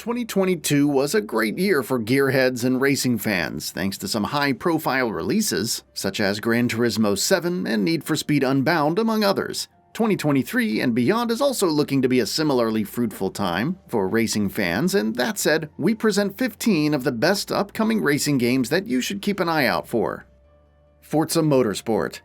2022 was a great year for gearheads and racing fans, thanks to some high-profile releases, such as Gran Turismo 7 and Need for Speed Unbound, among others. 2023 and beyond is also looking to be a similarly fruitful time for racing fans, and that said, we present 15 of the best upcoming racing games that you should keep an eye out for. Forza Motorsport.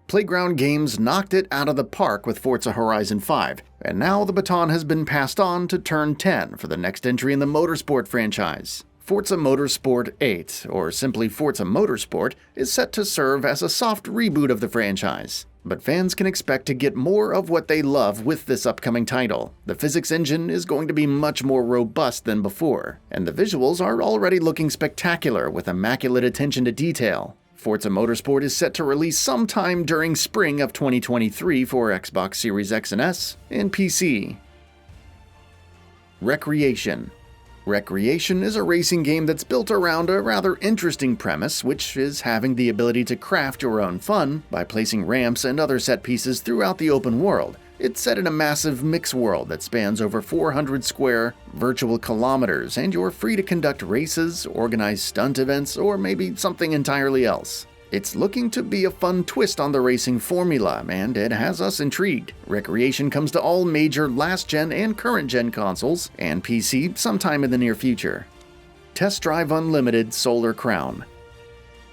Playground Games knocked it out of the park with Forza Horizon 5, and now the baton has been passed on to Turn 10 for the next entry in the Motorsport franchise. Forza Motorsport 8, or simply Forza Motorsport, is set to serve as a soft reboot of the franchise. But fans can expect to get more of what they love with this upcoming title. The physics engine is going to be much more robust than before, and the visuals are already looking spectacular with immaculate attention to detail. Forza Motorsport is set to release sometime during spring of 2023 for Xbox Series X and S and PC. Recreation. Recreation is a racing game that's built around a rather interesting premise, which is having the ability to craft your own fun by placing ramps and other set pieces throughout the open world. It's set in a massive mix world that spans over 400 square virtual kilometers, and you're free to conduct races, organize stunt events, or maybe something entirely else. It's looking to be a fun twist on the racing formula, and it has us intrigued. Recreation comes to all major last-gen and current-gen consoles, and PC sometime in the near future. Test Drive Unlimited Solar Crown.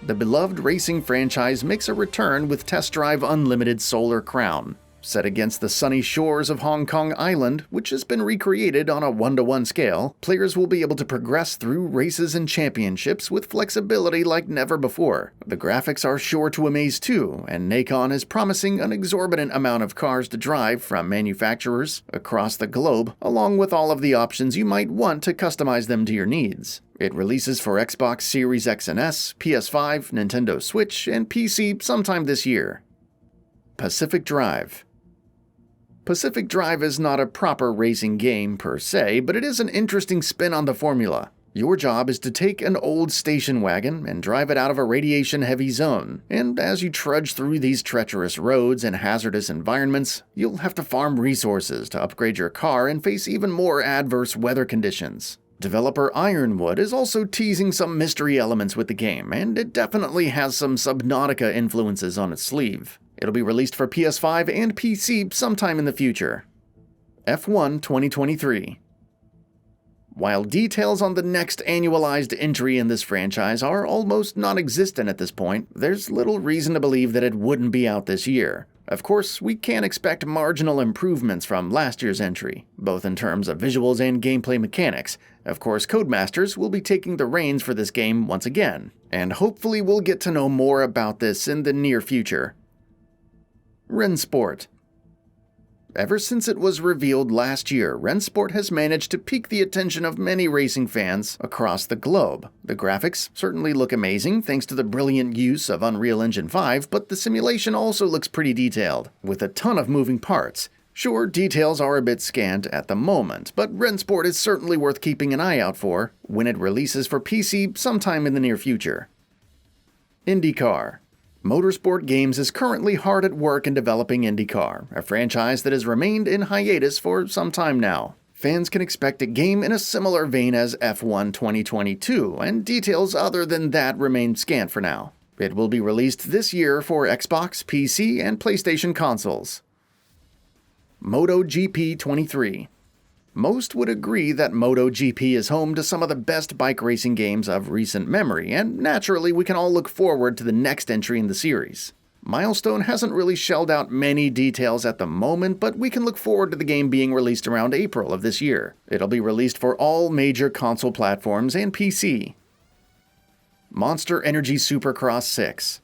The beloved racing franchise makes a return with Test Drive Unlimited Solar Crown. Set against the sunny shores of Hong Kong Island, which has been recreated on a 1-to-1 scale, players will be able to progress through races and championships with flexibility like never before. The graphics are sure to amaze too, and Nikon is promising an exorbitant amount of cars to drive from manufacturers across the globe, along with all of the options you might want to customize them to your needs. It releases for Xbox Series X and S, PS5, Nintendo Switch, and PC sometime this year. Pacific Drive. Pacific Drive is not a proper racing game per se, but it is an interesting spin on the formula. Your job is to take an old station wagon and drive it out of a radiation-heavy zone, and as you trudge through these treacherous roads and hazardous environments, you'll have to farm resources to upgrade your car and face even more adverse weather conditions. Developer Ironwood is also teasing some mystery elements with the game, and it definitely has some Subnautica influences on its sleeve. It'll be released for PS5 and PC sometime in the future. F1 2023. While details on the next annualized entry in this franchise are almost non-existent at this point, there's little reason to believe that it wouldn't be out this year. Of course, we can expect marginal improvements from last year's entry, both in terms of visuals and gameplay mechanics. Of course, Codemasters will be taking the reins for this game once again, and hopefully we'll get to know more about this in the near future. RENNSPORT. Ever since it was revealed last year, RENNSPORT has managed to pique the attention of many racing fans across the globe. The graphics certainly look amazing thanks to the brilliant use of Unreal Engine 5, but the simulation also looks pretty detailed, with a ton of moving parts. Sure, details are a bit scant at the moment, but RENNSPORT is certainly worth keeping an eye out for when it releases for PC sometime in the near future. INDYCAR. Motorsport Games is currently hard at work in developing INDYCAR, a franchise that has remained in hiatus for some time now. Fans can expect a game in a similar vein as F1 2022, and details other than that remain scant for now. It will be released this year for Xbox, PC, and PlayStation consoles. MotoGP 23. Most would agree that MotoGP is home to some of the best bike racing games of recent memory, and naturally we can all look forward to the next entry in the series. Milestone hasn't really shelled out many details at the moment, but we can look forward to the game being released around April of this year. It'll be released for all major console platforms and PC. Monster Energy Supercross 6.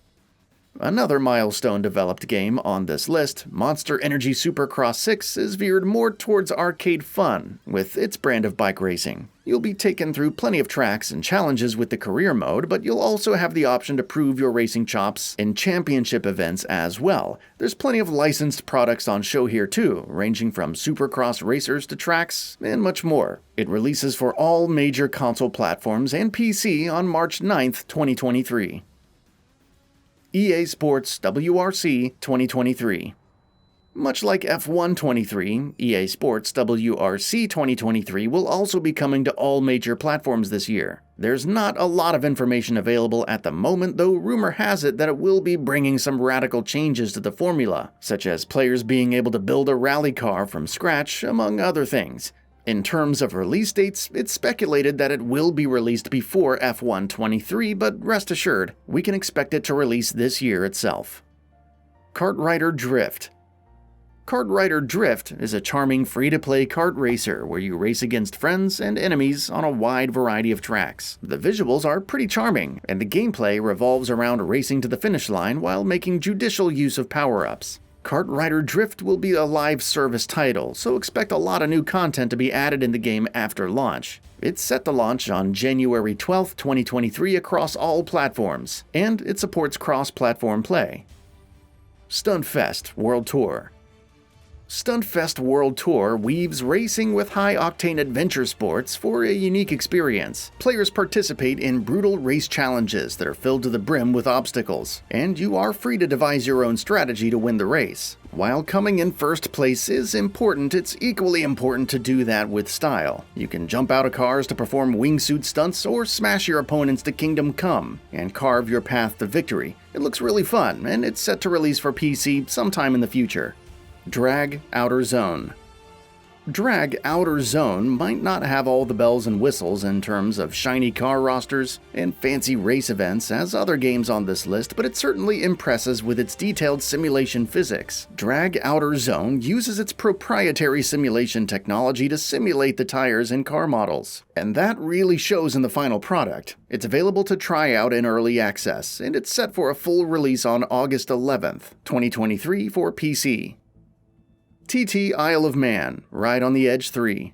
Another Milestone-developed game on this list, Monster Energy Supercross 6 is veered more towards arcade fun with its brand of bike racing. You'll be taken through plenty of tracks and challenges with the career mode, but you'll also have the option to prove your racing chops in championship events as well. There's plenty of licensed products on show here too, ranging from Supercross racers to tracks and much more. It releases for all major console platforms and PC on March 9th, 2023. EA Sports WRC 2023. Much like F1 23, EA Sports WRC 2023 will also be coming to all major platforms this year. There's not a lot of information available at the moment, though rumor has it that it will be bringing some radical changes to the formula, such as players being able to build a rally car from scratch, among other things. In terms of release dates, it's speculated that it will be released before F1 23, but rest assured, we can expect it to release this year itself. Kart Rider Drift. Kart Rider Drift is a charming free-to-play kart racer where you race against friends and enemies on a wide variety of tracks. The visuals are pretty charming, and the gameplay revolves around racing to the finish line while making judicial use of power-ups. Kart Rider Drift will be a live service title, so expect a lot of new content to be added in the game after launch. It's set to launch on January 12, 2023 across all platforms, and it supports cross-platform play. STUNTFEST World Tour. STUNTFEST World Tour weaves racing with high-octane adventure sports for a unique experience. Players participate in brutal race challenges that are filled to the brim with obstacles, and you are free to devise your own strategy to win the race. While coming in first place is important, it's equally important to do that with style. You can jump out of cars to perform wingsuit stunts or smash your opponents to Kingdom Come and carve your path to victory. It looks really fun, and it's set to release for PC sometime in the future. Drag Outer Zone. Drag Outer Zone might not have all the bells and whistles in terms of shiny car rosters and fancy race events as other games on this list, but it certainly impresses with its detailed simulation physics. Drag Outer Zone uses its proprietary simulation technology to simulate the tires in car models, and that really shows in the final product. It's available to try out in early access, and it's set for a full release on August 11th, 2023 for PC. TT Isle of Man, Ride on the Edge 3.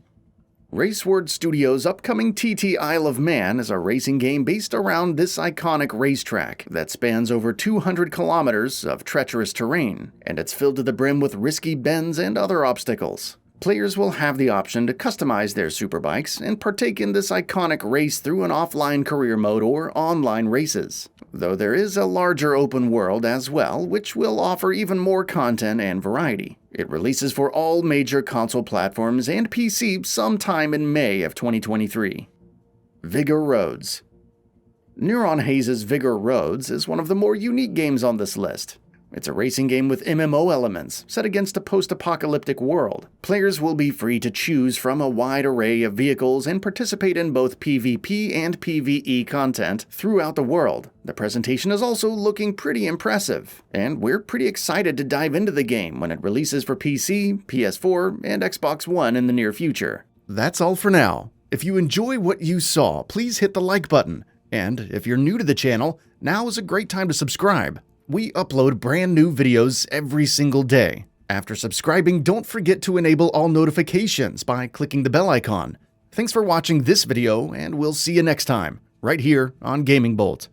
Raceword Studios' upcoming TT Isle of Man is a racing game based around this iconic racetrack that spans over 200 kilometers of treacherous terrain, and it's filled to the brim with risky bends and other obstacles. Players will have the option to customize their superbikes and partake in this iconic race through an offline career mode or online races, though there is a larger open world as well, which will offer even more content and variety. It releases for all major console platforms and PC sometime in May of 2023. Vigor Roads. Neuron Haze's Vigor Roads is one of the more unique games on this list. It's a racing game with MMO elements, set against a post-apocalyptic world. Players will be free to choose from a wide array of vehicles and participate in both PvP and PvE content throughout the world. The presentation is also looking pretty impressive, and we're pretty excited to dive into the game when it releases for PC, PS4, and Xbox One in the near future. That's all for now. If you enjoy what you saw, please hit the like button. And if you're new to the channel, now is a great time to subscribe. We upload brand new videos every single day. After subscribing, don't forget to enable all notifications by clicking the bell icon. Thanks for watching this video, and we'll see you next time, right here on Gaming Bolt.